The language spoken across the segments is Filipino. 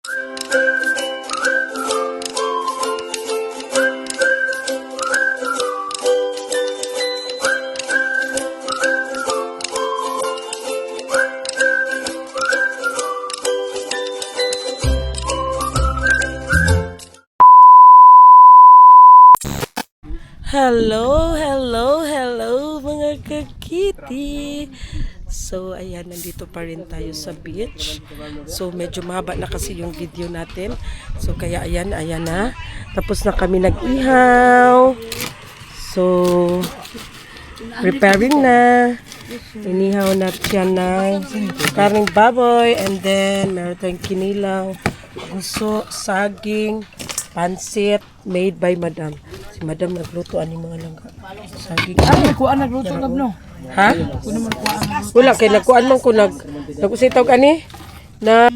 Hello mga kakiti. So ayan, nandito pa rin tayo sa beach. So medyo mahaba na kasi yung video natin. So kaya ayan na. Tapos na kami nag-ihaw. So preparing na. Inihaw na siya ng karning baboy. And then meron tayong kinilaw, guso, saging, pansit made by Madam. Si Madam nagluto ani mga langga. Saging. Kuan nagluto gabno. Ha? Wala kay nagkuan man ko nag-usitaw ani na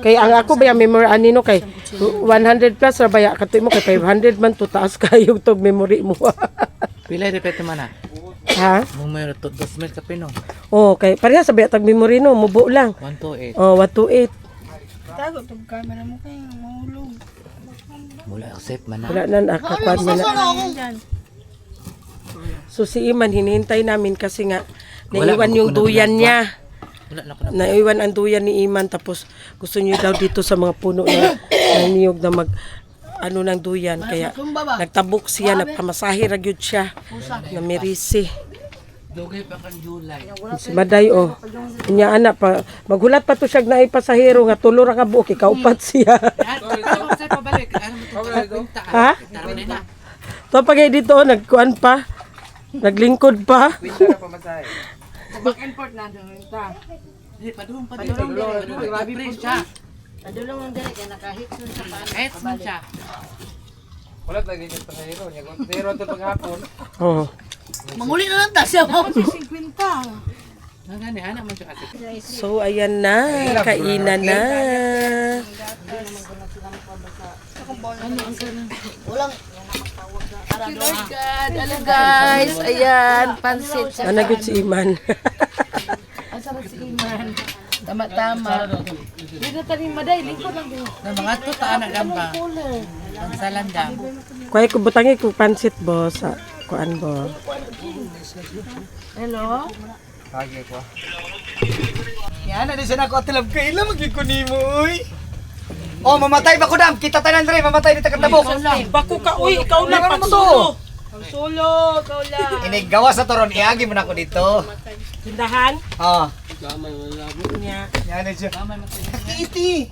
kay ang ako ba memory ani no kay 100 plus ra baya katoy mo kay 500 man to taas kayo tog memory mo. Pila repete man na. Ha? Numero to 2,000 ka pino. Oh, kay pareha sa baya tag memory no, mubo lang. 128. Oh, 128. Tago tong camera mo kay mahulog. Mula accept man na. Wala na nakakuan man na. So si Iman hinihintay namin kasi nga naiwan yung duyan niya. Wala na ko na. Naiwan ang duyan ni Iman tapos gusto niyo daw dito sa mga puno na niyog na mag ano ng duyan kaya nagtabok siya nagpamasahe ra gyud siya na Merisi. Dugay pa kan July. Si Maday oh. Inya anak pa maghulat pa to siya na pasahero nga tulo ra ka buok ikaupat siya. Sa pabalik ano mo to? Ha? To pagay dito nagkuan pa. Naglingkod pa. Back and forth na dong ta. Di padung pa dito. Grabe po siya. Adulong ang dili kay nakahit sun sa paan. Kahit man siya. Wala lagi yung pasahero niya. Kung pasahero ito paghapon. Oh. Manguli na lang ta siya mo. 50. Nangani anak man siya kasi. So ayan na, kainan na. Walang Lord God, hello guys. Ayan, pansit sa Ano gyud si Iman? asa si Iman. Tama-tama. Dito tani maday lingkod lang din. Na mga to taan na gamba. Ang salanda. Kuya ko butangi ko pansit boss. Kuan bo. Hello. Lagi ko. Yan, na siya nako atilab kay ila magikuni mo uy. Oh, mamatay ba ko dam? Kita tanan dre, mamatay ni tagadabok. Bako ka uy, ikaw Wala lang naman pagsulo. Solo, kaula. Inigawa sa toron, iagi mo na ko dito. Tindahan? Oh, Niya. yan na siya. Iti.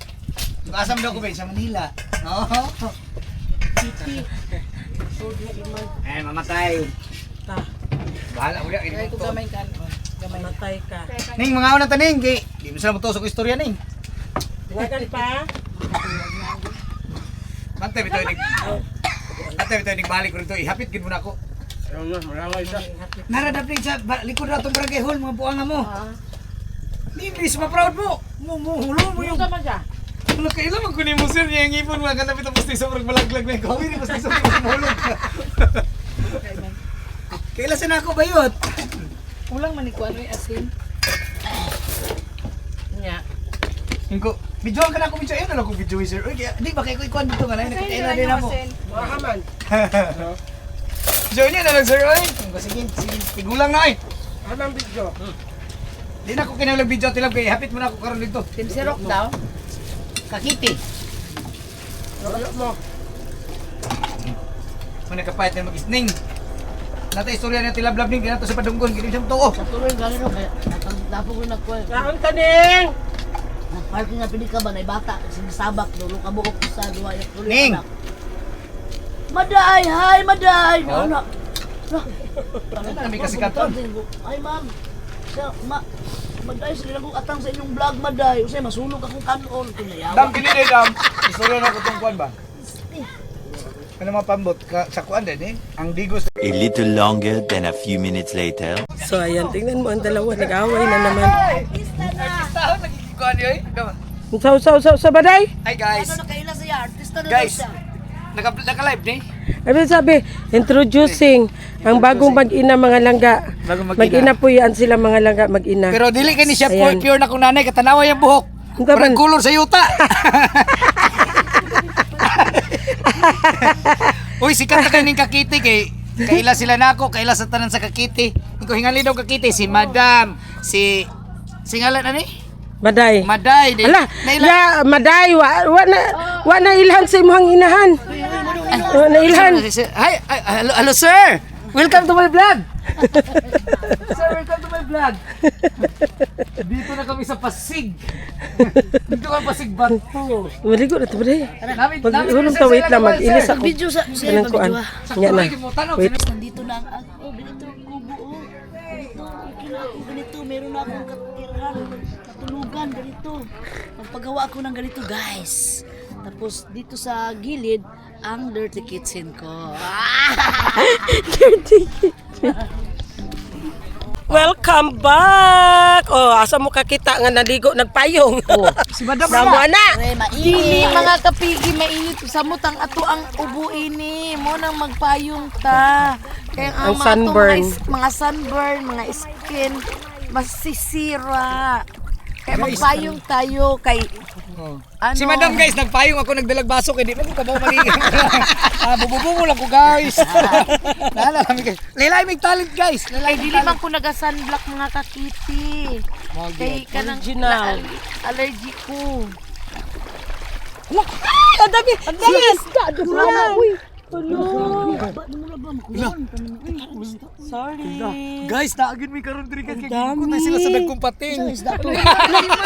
Asam daw ko ba sa Manila. Oh. Eh, mamatay. Ta, Bahala ulit ini Ay ko mo. gamay kan. matay ka. Ning mga una taning, di mo sila mutusok istorya ning. Wagan pa? Mantay bitaw ning. Mantay bitaw ning balik ko rito, ihapit gid mo na ako. Naradap ning sa likod na tong barangay hall mga buanga mo. Please, ma-proud mo. Hulo mo yung Tama siya. Wala kailan magkunin mo sir niya yung ipon mga kanapit ang pustiso parang malaglag na yung kawin yung pustiso parang mahulog ka. Kailan sa nako bayot? Ulang man ni kuan oy asin. Niya. Ingko, videoan ka na ako video. Ayun na lang kong video sir. Uy, kaya di ba kayo ko ikuan dito nga na yun. Nakataila din ako. Mahaman. Video niya na lang sir. Uy, sige, tigulang na ay. Anong video? Di na ako kinalang video tilab kay hapit mo na ako karon dito. Tim sirok daw. Kakiti. Wala mo. Kung nakapayat na mag-isning. Nata istorya niya tilablab ning kinato sa padunggon. Kini siya tuo. Tuloy gani no kay dapo ko nagkuan. Kaon kaning. Nagparty nga pili ka ba na bata sinisabak dulo ka buok sa duwa yung tuloy. Ning. Maday, hi Maday. Oh? Ano? Kami kasi katon. Ay ma'am. Sa Maday sila ko atang sa inyong vlog Maday. Usay masulog akong kanon kunayawa. Dam kini day dam. Istorya na ko tong kuan ba? Ano mapambot ka sa kuan din eh? Ang digos. A little longer than a few minutes later. So ayan, tingnan mo ang dalawa nag-away na naman. Artista nagikuan yoy. Sa baday? Hi guys. Ano kaila siya artista na Guys. siya. Naka-live ni. Sabi, introducing ang bagong mag-ina mga langga. Bagong mag-ina. Mag-ina po yan sila mga langga, mag-ina. Pero dili kani siya Ayan. pure na kung nanay katanawa yung buhok. Parang kulor sa yuta. Uy, sikat na kaning kakiti kay kaila sila nako, kaila sa tanan sa kakiti. Ikaw hingali daw kakiti si Madam, si ngalan ani? Maday. Maday. Ala, ya Maday wa na ilhan sa imong inahan. Wa na ilhan. Hi, hello sir. Welcome to my vlog. Sir, welcome to my vlog. Dito na kami sa Pasig. Dito kami Pasig Bato. Maligo na to Maday. Hulong ta wait lang mag-ilis ako. Video sa Kanang kuan. Nya na. Wait. Nandito na ang ganito ang kubo. Ganito, okay na ako ganito. Meron na akong katirahan, katulugan, ganito. Magpagawa ako ng ganito, guys. Tapos dito sa gilid, ang dirty kitchen ko. Welcome back. Oh, asa mo kakita nga naligo nagpayong. Si Madam Namo ana. Pre, Dili mainit. mga kapigi mainit sa mutang ato ang ubo ini mo nang magpayong ta. Kaya Ang mga sunburn. mga sunburn, mga skin masisira. Kaya magpayong tayo kay ano? Si Madam guys, nagpayong ako nagdalag baso kay di man ko kabaw magiging. Bububungo lang ko guys. Nala kami guys. Laylay mig talent guys. Ay Laylay dili man ko naga-sunblock mga kakiti. Kay kanang Original. allergy ko. Ang dami. Ang dami. Uy. Sorry. Guys, taagin mi karon diri kay ko na sila sa dagkong pating.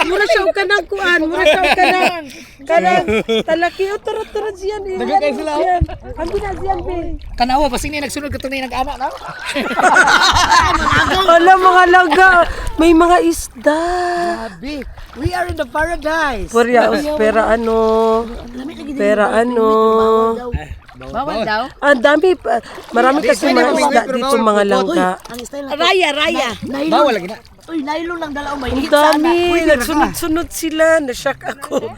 Mura siya og kanang kuan, mura siya og kanang talaki o turot-turot siyan. Dagan kayo sila, oh. Ang binasiyan be. Kanawa basing ni nagsunod katong ni nag-ana na. Wala mga laga, may mga isda. Grabe. We are in the paradise. Pera ano? Bawal daw. Ang dami, marami kasi mga isda dito mga langka. Ang style na Raya. Bawal lagi na. Uy, nylon lang dala o may Ang hit sana. dami, nagsunod-sunod sila, na-shock ako.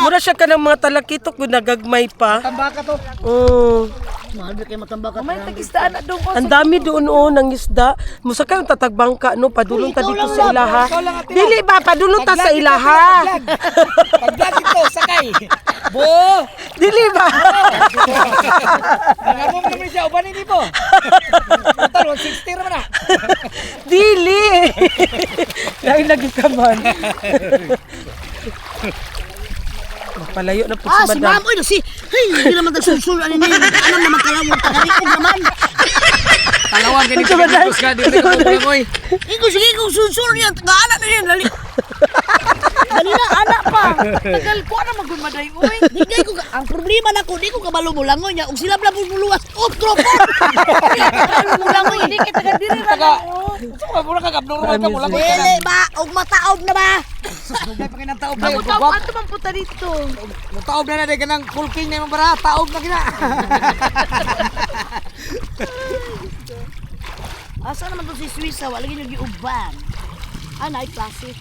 Mura siya ka ng mga talakitok, nagagmay pa. Tambaka to. Oh. Mahal ba kayo matambak at May tagistaan na doon ko. Ang dami doon ng isda. Musa kayo tatagbangka no, padulong ta dito sa ilaha. Dili ba, padulong ta sa ilaha. Pag-vlog ito, sakay. Bo! Dili ba? Nangamo mo naman siya, ubanin ni po. Total, 160 naman na. Dili. Dahil lagi ka man. Palayo na po Ah, si si madam. ma'am. Uy, si... Hey, hindi naman nagsusul. Ano na yun? Alam naman kalawang tagarikog naman. Talawan ganito kinikos ka, dito ka pulang oy. Ikaw, sige, ikaw susul niyan. Tagaala na yan. Dali. Dali na, anak pa. Tagal ko na magulmaday uy. Hindi ko, ang problema na ko, di ko kabalo mo langoy niya. Kung sila pala muluwas, otro po. Kabalo mo langoy. Hindi kita diri ra. Suma mo na kag-abnormal ka mo lang. Dili ba? Og mataob na ba? Dugay pa kinang taob na. Ako tao ato man puta dito. Taob na na, ganang full king na yung bara. Taob na gina. Asa naman to si Swissa? Wala gina giuban. Ah, night classic.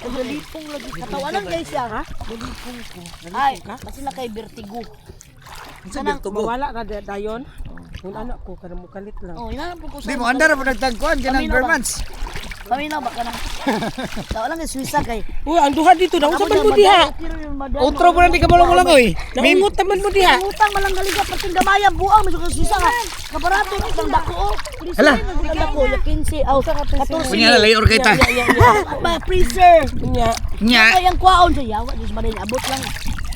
Galipong lagi. Katawanan guys ya, ha? Galipong ko. Ay, kasi na kay vertigo. Mawala na dayon. Kung anak ko, kada mo kalit lang. Oh, inanap ko sa... Di mo, andar mo nagtagkuhan, ganang Bermans. Kami na ba ka nang... Tawalan kay Swissa kay... Uy, ang duha dito na. Unsa man mo diha? Outro mo na di ka mo lang oy. Naungot naman mo diha. Utang malang galiga pating gamayan buang medyo kay Swissa nga. Kabarato ni tang dako. Hala. Ang dako ya 15 aw 14. Kunya na layor kita. Ba freezer. Nya. Nya. Ay ang kwaon sa yawa dis maday abot lang.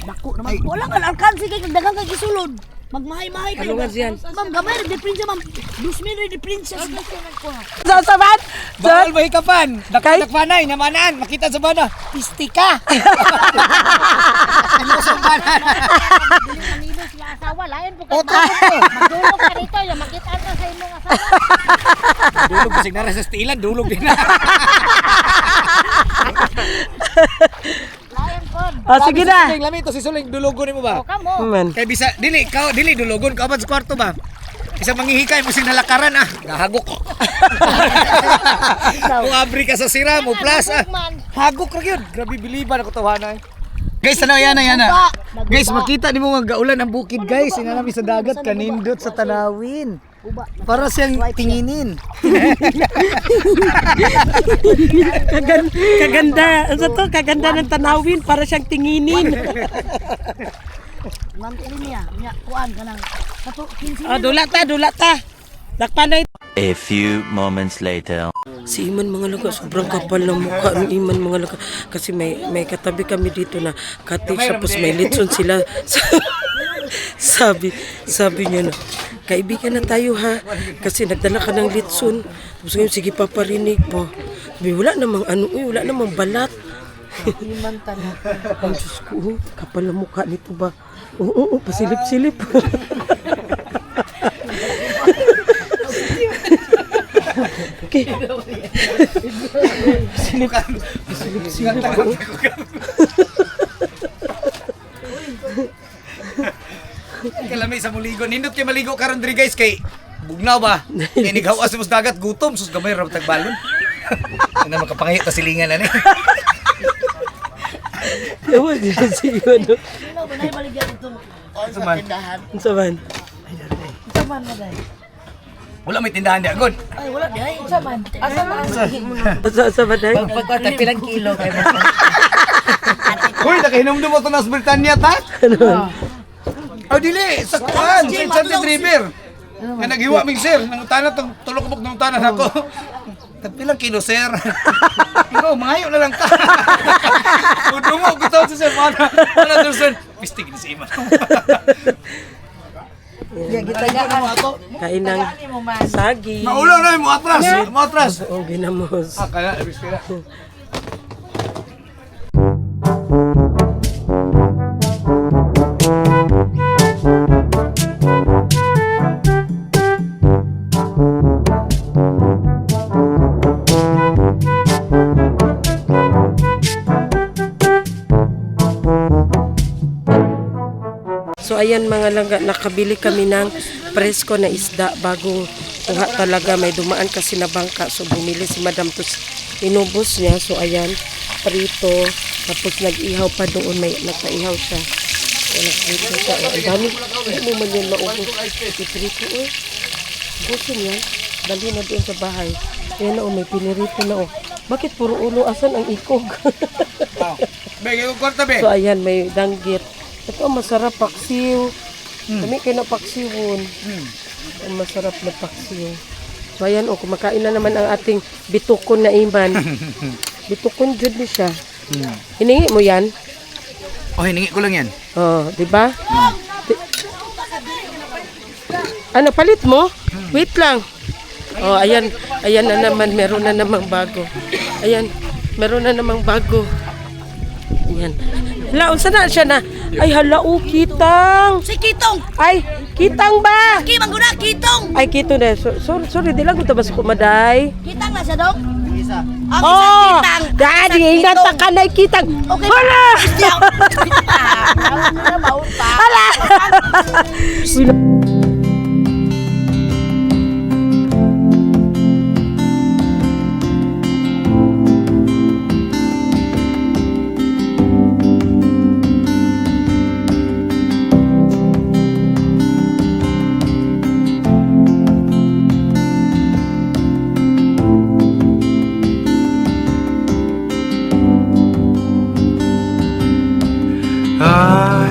Dako naman. Wala kan alkansi kay daghang kay gisulod. Magmahay-mahay kayo. Kalungan siyan. Ma'am, gamay rin di prinsya, ma'am. 2,000 rin di prinsya. Sa sabat. Bawal mahikapan. Kay- Dakpanay, namanaan. Makita sa bana. Pistika. Ano sa bana? Kanino sila asawa lain po Outro ko to. Magdulog ka dito, yung makita ka sa imong asawa. Dulog kasi na sa stilan. Dulog din na. Lain pod. Sige na. Lami ito si Suling. Dulogon mo ba? O kamo. Man. Kay bisa, dili dulogon ka ba sa kwarto ba? Isa manghihikay mo sing nalakaran gahagok. Kung abri ka sa sira mo plus hagok ra gyud. Grabe biliban ako tawanan. Guys, ano yan na. Guys, makita nimo nga gaulan ang bukid guys. Ina nami sa dagat kanindot sa tanawin. Uba. Para siyang tinginin. Kaganda. Ano to? Kaganda ng tanawin para siyang tinginin. Mangkuli niya. Niya, kuan ka ng. Kato, 15 Ah, dula ta. Lakpanay. A few moments later. Si Iman mga laga, sobrang kapal ng mukha ng Iman mga laga. Kasi may katabi kami dito na cottage, tapos may litson sila. sabi niya na, kaibigan na tayo ha, kasi nagdala ka ng litson. Tapos ngayon, sige paparinig po. Sabi, wala namang wala namang balat. Iman talaga. Ang Diyos ko, kapal ng mukha nito ba? Oo, pasilip-silip. Okay. Kalami sa muligo. Nindot kay maligo karon diri guys kay bugnaw ba? Inighawas sa dagat gutom sus gamay ra tag balon. Ano makapangayo ta silingan na ni. Ewan din si Iman. Sino ba na ibaligyan itong sa man? tindahan? Ang saman. Saman na day. Wala may tindahan di agad. Ay, wala di ay. Saman. Asa man ang Sa baday? pagkota pilang kilo kay mo. Hoy, nakahinom mo to nas Britanya ta? Oh dili, sa kuan, sa Santi River. Nga naghiwa mig sir, nang tanan tong tulok ng tanan ako. Pilang kilo sir. Ikaw, mangayo na lang ka. Udungo ko tawag sa sir, mana Durson. Pistig ni si Iman. Ya gitagaan ako. Kain ng mo man. sagi. Maulo na mo atras. Oo, ginamos. Kaya, ibig kaya. So ayan mga langga, nakabili kami ng presko na isda bagong kuha talaga, may dumaan kasi na bangka. So bumili si Madam to inubos niya. So ayan, prito, tapos nag-ihaw pa doon, may nagpaihaw siya. So, nagprito siya. Ang dami, hindi mo man yan maubos. Iprito busin yan, dali na doon sa bahay. Ayan na may pinirito na Bakit puro ulo? Asan ang ikog? Bege ko kwarta be. So ayan, may danggit. Ito ang masarap paksiw. Kami kayo na paksiwon. Ang masarap na paksiw. So ayan kumakain na naman ang ating bitukon na Iman. Bitukon jud ni siya. Hiningi mo yan? Oh, hiningi ko lang yan. Oh, di ba? Ano palit mo? Wait lang. Oh, ayan na naman, meron na namang bago. Ayan, meron na namang bago. Ayan. Hala, unsa na siya na? Ay, hala, kitang. Si Kitong! Ay, kitang ba? Ki, mangguna, Kitong! Ay, kito na. Sorry, di lang ko tabas kumaday. Kitang na siya, Dok? Isa. Oh, daddy, ingat na ka na kitang. Okay. Hala! Hala! I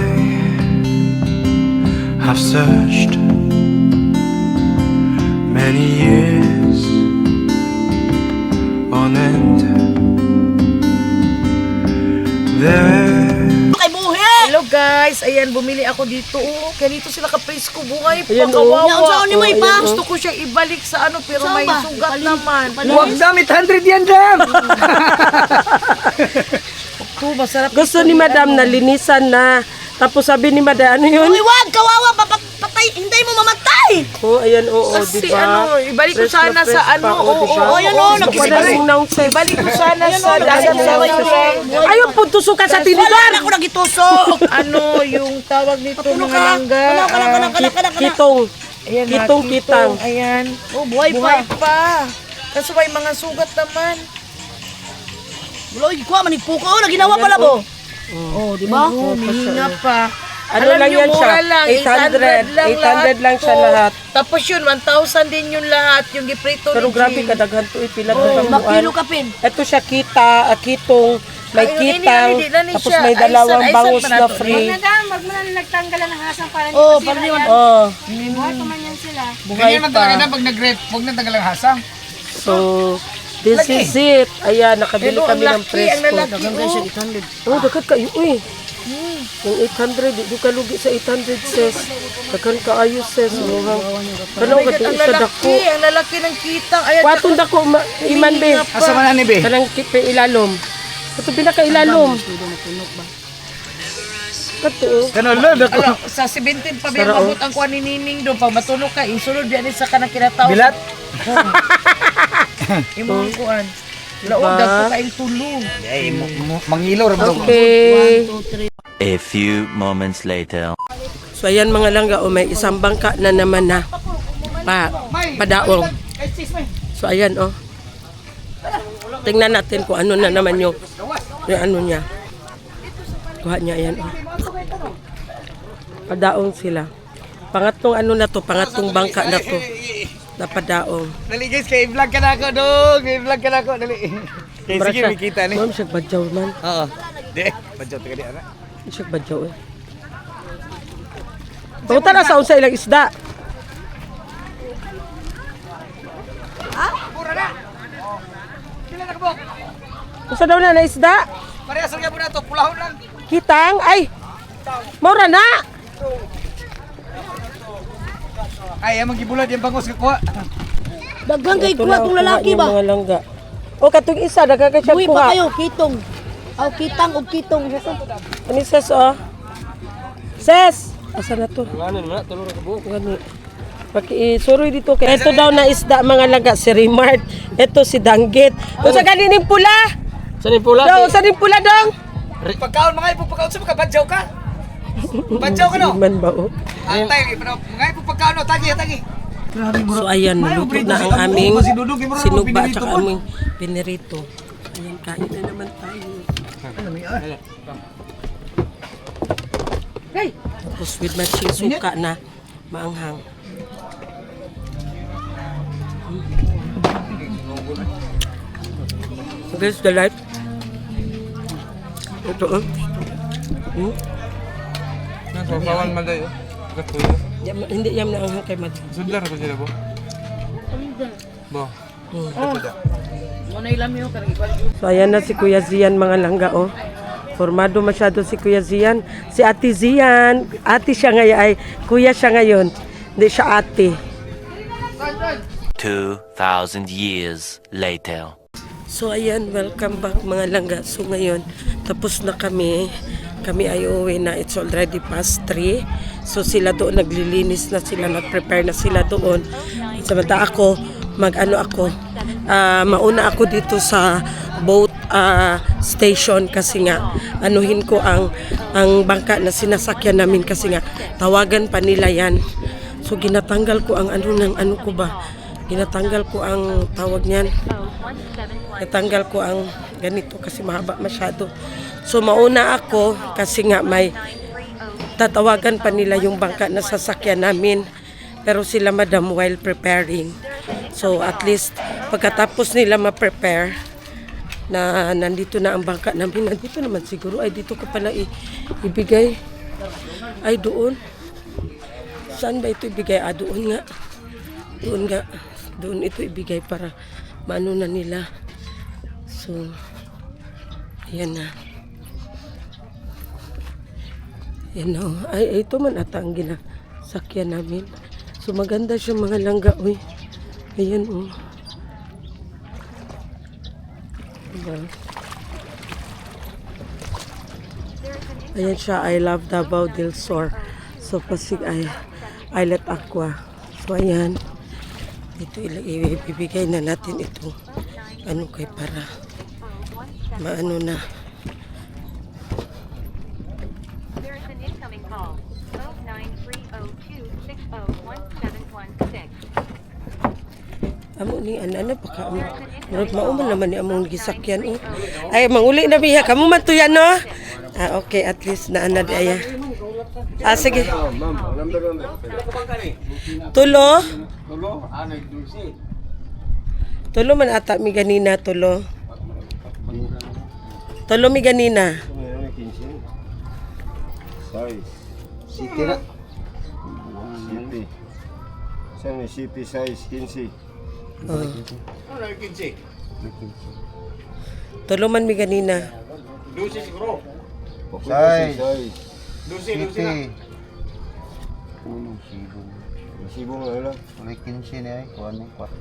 have searched many years on end. There Kay buhi! Hello guys, ayan bumili ako dito. Kaya dito sila ka-presko buhay. Ayan, Pakawawa. Yan, saan ni mo ipa? Gusto ko siya ibalik sa pero Saan may ba? sugat Ibalik. naman. Huwag damit 100 yan, Jam! Ito, masarap. Gusto ni Madam na linisan na. Tapos sabi ni Madam, ano yun? Uy, wag! Kawawa! Patay! Hindi mo mamatay! Oh, ayan, oo, Kasi diba? ibalik ko Fresh sana na fresh sa pa, diba? ayan, Gusto ko na yung nausay. Ibalik ko sana sa dagat sa Ayaw po tusukan sa Wala tinigan. na ako nagitusok! yung tawag nito mga langga. Kitong. Ayan na, Kitong kitang. Ayan. Oh, buhay Buhay pa! pa. Kaso may mga sugat naman. Uy, kuha, manigpuko! Oh, naginawa pala po! Oh, di ba? Oo, mihinga pa. Ano Alam lang nyo, yan siya? mura lang, 800 lang siya to. lahat. Tapos yun, 1,000 din yung lahat, yung giprito Pero ni grabe Jing. kadaghan to, pila Oh, na makilo ka pin. Ito siya kitong, may Ayun, kitang, hindi na ni tapos siya. may dalawang Aysan bangus pa na na to. free. Wag mo na nagtanggalan ng hasang para hindi Oh, masira para yan. Oh, Buhay pa man yan sila. buhay Ganyan man talaga pa. na pag nag-rep, huwag na tagal ang hasang. So, this is it. Ayan, nakabili Hello, kami ang ng laki, ang presko. lalaki. Oh, dagat kayo, uy. Yung 800, di ka lugi sa 800 ses. Dagan ka ayos ses. Kano Oh my ka God, ang isa dako. lalaki ng kitang. Ayan, Kwatong dako, iman be. Asa man ani be? Kanang kipe ilalom. Ito pinaka ilalom. Kato. Kano lang ako. Ala, sa 17 pa Sarao. mabot ang kuha ni Nining doon. Pag matulog ka, isunod yan sa kanang kinatawag. Bilat. Imong kuhan. Laog, Diba? dagko kaing tulong. Ay, mangilo ra mo. Okay. A few moments later. So ayan mga langga, may isang bangka na naman na padaong. So ayan tingnan natin kung ano na naman yung ano niya. Kuha niya ayan Padaong sila. Pangatlong ano na to, pangatlong bangka na to. Na padaong. Dali guys, kay vlog ka na ako dong. Kay vlog ka na ako dali. Kay sige makita ni. Ma'am, siya badyaw man. Oo. Di, padyo taga di ana. Siya badyaw eh. Punta na sa unsa ilang isda. Pura na. Kila na kabok. Unsa daw na isda? Parehas ra gyud na to, pulahon lang. Kitang ay. Maura na. Ay, amang gibulad yung bangos ka kuha. Daghang kay Ito kuha na ang kung kuha lalaki niyang ba? Mga langga. O katong isa dagagay siya Buhi kuha. pa kayo, kitong. Aw, kitang ug kitong. Ani ses Ses! Asa na to? Ano na, tulong ka buo. Paki-suroy dito kay. Ito daw na isda mga laga si Remart. Ito si Danggit. Kung sa ganining pula. Sa ning pula? Daw, sa ning pula dong. Pagkaon mga ipagpagkaon sa mga badyaw ka. Badyaw ka no? Man ba o? Antay, mga ipagpagkaon no, tagi. So ayan, naluto na ang aming sinugba at saka aming pinirito. Ayan, kain na naman tayo. Tapos with matching suka na maanghang. This is the light. Ito Nagpapawan man dayo. Hindi yam na anghang kay Mad. Sudlar ko sila bo. Bo. Muna ilam yun, karang ikuan. So ayan na si Kuya Zian mga langga Formado masyado si Kuya Zian. Si Ate Zian, ate siya ngayon ay kuya siya ngayon. Hindi siya ate. 2,000 years later. So ayan, welcome back mga langga. So ngayon, tapos na kami. Kami ay uuwi na. It's already past 3. So sila doon naglilinis na sila, nag-prepare na sila doon. Samantala ako, mauna ako dito sa boat station kasi nga anuhin ko ang bangka na sinasakyan namin kasi nga tawagan pa nila yan. So ginatanggal ko ang ginatanggal ko ang tawag niyan. Natanggal ko ang ganito kasi mahaba masyado. So mauna ako kasi nga may tatawagan pa nila yung bangka na sasakyan namin. Pero sila madam while preparing. So at least pagkatapos nila ma-prepare na nandito na ang bangka namin. Nandito naman siguro. Ay dito ko pala ibigay. Ay doon. Saan ba ito ibigay? Doon nga. Doon nga. Doon ito ibigay para maano na nila. So, ayan na. Ayan na. Ay, ito man ata ang ginasakyan namin. So, maganda siya mga langga. Uy. Ayan Diba? Ayan siya. I love Davao del Sur. So, Pasig ay Islet Aqua. So, ayan. Ito ibibigay na natin ito. Ano kay para maano na. There is an incoming call. 09302601716. Amo ni ana pa ka. Murag mauman naman ni among gisakyan Ay manguli na biya kamo man to yan no. Okay, at least na ana di aya. Ah, sige. Tulo? Tulo man ata mi ganina, tulo. Tulo mi ganina. City na. City. Saan city size 15. Oh. Tulo man mi ganina. Size. City. Sibo nga lang. May 15 na eh. Kuha mo. Pat.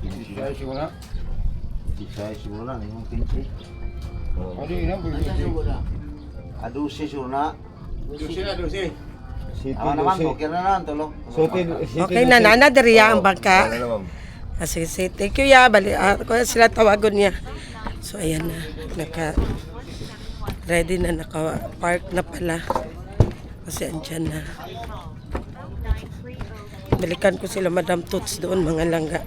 Size mo na. Size mo na. Yung 15. Ano yun ang Adusi suna. Adusi. Naman, okay na lang, tulog. Okay na, nana, diriya ang bangka. Ah, sige, sige. Thank you, ya. Bali, kung sila tawagon niya. So, ayan na. Ready na, naka-park na pala. Kasi andyan na. Balikan ko sila, Madam Toots, doon, mga langga.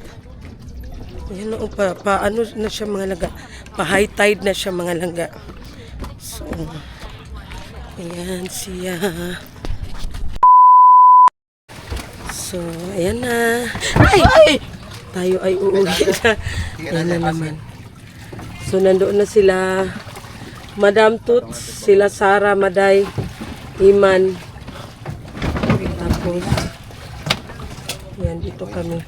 Ayan o, ano na siya, mga langga. Pa-high tide na siya, mga langga. So, ayan siya. So, ayan na. Ay! Tayo ay uuwi na. Ayan na naman. So, nandoon na sila. Madam Toots, sila Sarah, Maday, Iman. Tapos, ayan, dito kami.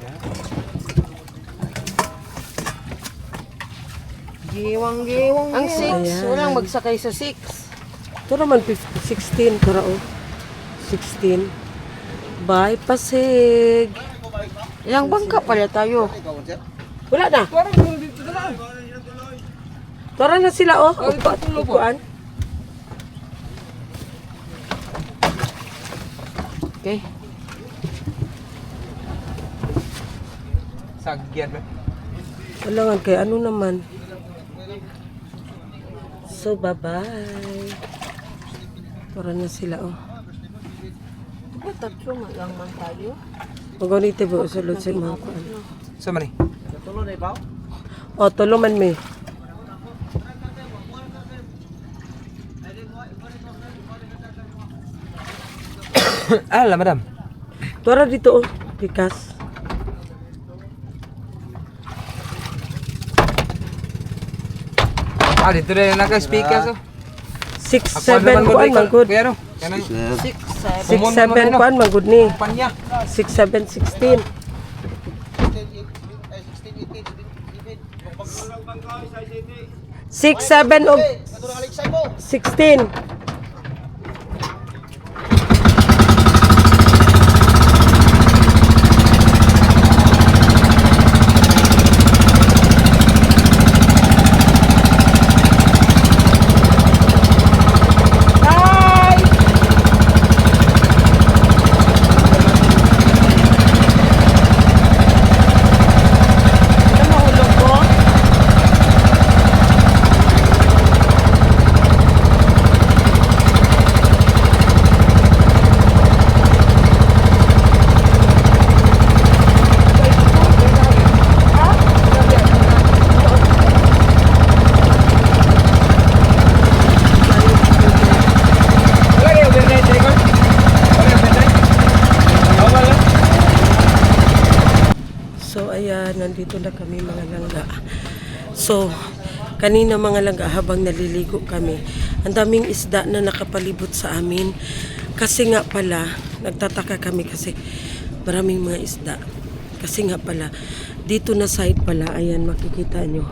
Giwang-giwang. Ang 6, walang magsakay sa 6. Ito naman 16, para o. 16. Bye, Pasig. Ilang bangka pala tayo? Wala na. Tara na sila, oh. Upuan. Okay. Sagyan ba? Wala nga, kaya ano naman. So, bye-bye. Tara na sila, oh. Tatlo nga lang man tayo. Magunite ba usulod sa mga kuan? So mani. O, tulo man may. Ala, madam. Tara dito, oh. Pikas. Ah, dito na yung naka-speaker so. 6, 7 kuan, manggod. Pero, kanang 6, 7 kuan, manggod ni. panya. 6, 7, 16. 6, 7, o 16. So, ayan, nandito na kami mga langga. So, kanina mga langga habang naliligo kami, ang daming isda na nakapalibot sa amin. Kasi nga pala, nagtataka kami kasi maraming mga isda. Kasi nga pala, dito na side pala, ayan, makikita nyo.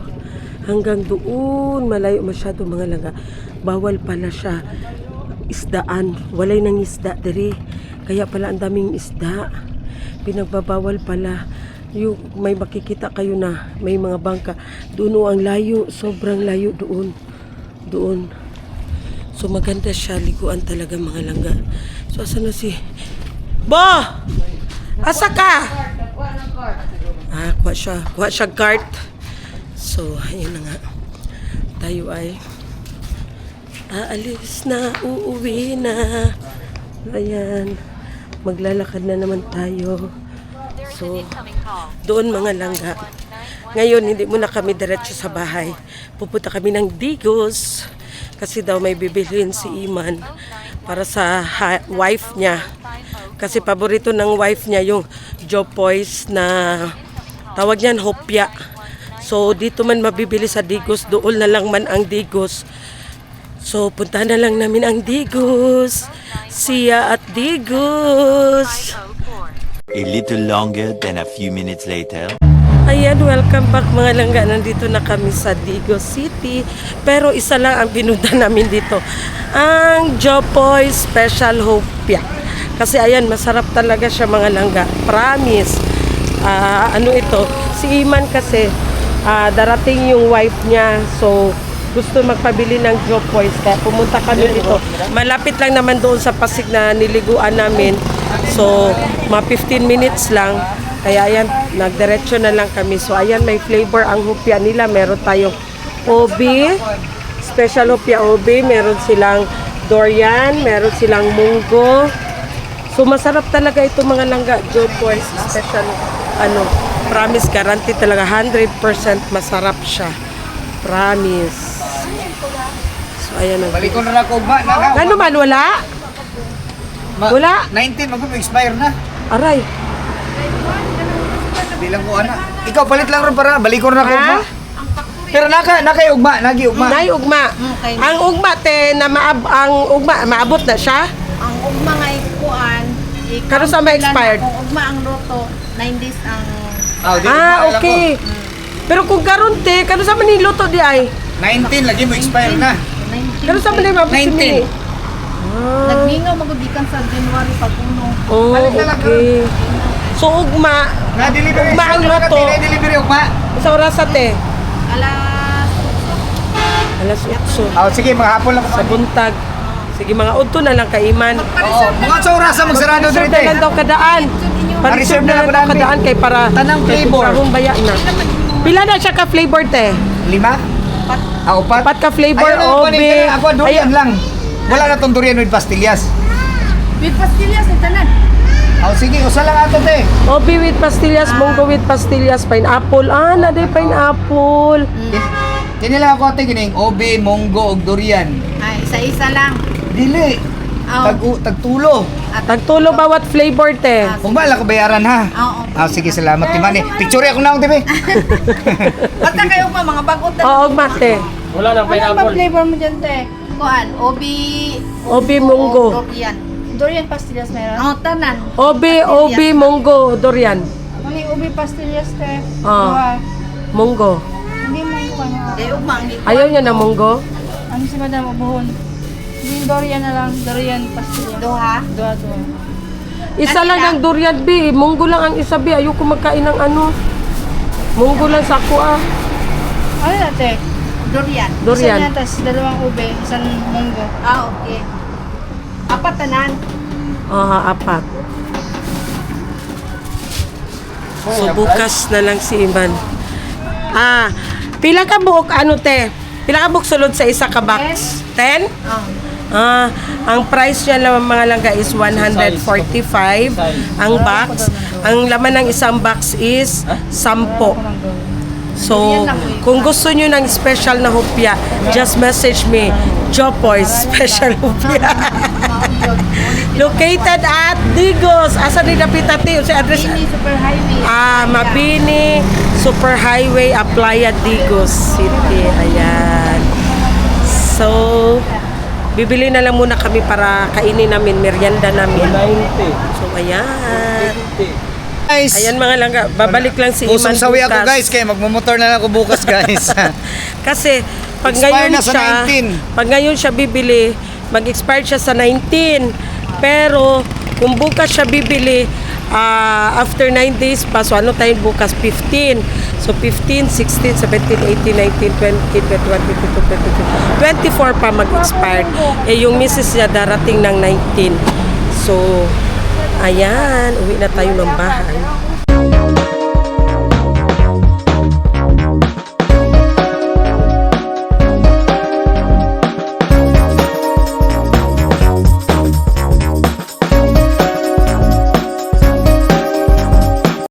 Hanggang doon, malayo masyado mga langga. Bawal pala siya isdaan. Walay nang isda diri. Kaya pala ang daming isda. Pinagbabawal pala. Yung may makikita kayo na may mga bangka doon ang layo, sobrang layo doon. So maganda siya, liguan talaga mga langga. So asa na si Bo, asa ka? Kuha siya cart. So ayun na nga, tayo ay aalis na, uuwi na. Ayan, maglalakad na naman tayo. So, doon mga langga. Ngayon, hindi muna kami diretso sa bahay. Pupunta kami ng Digos. Kasi daw may bibilhin si Iman para sa wife niya. Kasi paborito ng wife niya yung Jopoy's na tawag niyan hopya. So dito man mabibili sa Digos, doon na lang man ang Digos. So puntahan na lang namin ang Digos. Siya at Digos. A little longer than a few minutes later. Ayan, welcome back mga langga. Nandito na kami sa Digos City. Pero isa lang ang pinunta namin dito. Ang Jopoy Special Hopya. Kasi ayan, masarap talaga siya mga langga. Promise. Ano ito? Si Iman kasi darating yung wife niya. So, gusto magpabili ng Jopoy. Kaya pumunta kami dito. Malapit lang naman doon sa Pasig na niliguan namin. So, mga 15 minutes lang. Kaya ayan, nagdiretso na lang kami. So ayan, may flavor ang hopya nila. Meron tayong obi, special hopya obi. Meron silang durian, meron silang munggo. So masarap talaga ito mga langga. Jopoy's special, promise, guarantee talaga. 100% masarap siya. Promise. So ayan ang Balik ko na ako ugma. ano man, wala? Wala? 19, mag-expire na. Aray. Bilang ko ana. Ikaw palit lang ron para balik ko na ako ugma. Pero nakay ugma, nagi ugma. Nay ugma. Ang ugma te na maabot na siya. Ang ugma nga ikuan. Kano sa ma-expired? Ang ugma ang roto, 9 days ang... Okay. Pero kung karon te, kano sa man niluto di ay? 19 lagi mo expire na. 19. Kano sa man ni mabot si 19. Mini? Nagmingaw magudikan sa January pag-uno. Oh, okay. So ugma, Na-delivery. ugma ang loto. Na-delivery ugma. Sa oras te? Alas... Alas 8. Oh, sige, mga hapon lang Sa ko. buntag. Sige, mga udto na lang kay Iman. Oo, mga sa oras magsarado Reserve dito. na lang daw kadaan. Pa-reserve na lang daw kadaan kay para Tanang flavor. Kung baya na. Pila na siya ka flavor te? 5? Upat? Pat ka flavor obe. Ako durian lang. Wala na tong durian with pastillas. With pastillas ni tanan. Oh, sige, usa lang ato te. Obi with pastillas, munggo with pastillas, pineapple. Na day pineapple. Kini lang ako ate gining obe, monggo ug durian. Ay, isa-isa lang. Dili. Tagtulo. Tagtulo bawat flavor te. Kung ba ko bayaran ha? Oo. Sige, salamat ti Mani. Picture ako na akong TV. Basta kayo pa, mga bagot na. Oo, mate. Ano ba flavor mo dyan, te? Kuan, obi... Obi, munggo. Durian. Durian pastillas meron? Oo, tanan. Obi, munggo, durian. Mali, ubi pastillas, te. Ah. Munggo. Hindi mo kuan. Eh, ugma. Ayaw niya na munggo? Ano si Madam Ubuhon? Hindi durian na lang. Durian pastillas. Duha? Duha. Isa lang ang durian, B. Munggo lang ang isa, B. Ayoko magkain ng ano. Munggo lang sa ako, Ano na, te? Durian. Durian. Isa na, tas dalawang ube, isang munggo. Okay. Apat tanan. Apat. So, bukas na lang si Iman. Pila ka buok, te? Pila ka buok sulod sa isa ka box? 10? Ang price niya lang mga langga is 145 ang box. Ang laman ng isang box is 10. So, kung gusto nyo ng special na hopya, just message me, Jopoy Special Hopya. Located at Digos. Asa ni Dapitati? Si address? Mabini Super Highway. Mabini Super Highway, Aplaya, Digos City. Ayan. So, bibili na lang muna kami para kainin namin, merienda namin. So, ayan. Guys, Ayan mga langga, babalik lang si Iman pusong sawi ako bukas. guys, kaya magmumotor na lang ako bukas guys. Kasi pag Expire ngayon na sa siya, 19. pag ngayon siya bibili, mag-expire siya sa 19. Pero kung bukas siya bibili, after 9 days pa, so ano tayo bukas? 15. So 15, 16, 17, 18, 19, 20, 21, 22, 23, 24 pa mag-expired. Yung misis niya darating ng 19. So, ayan, uwi na tayo ng bahay.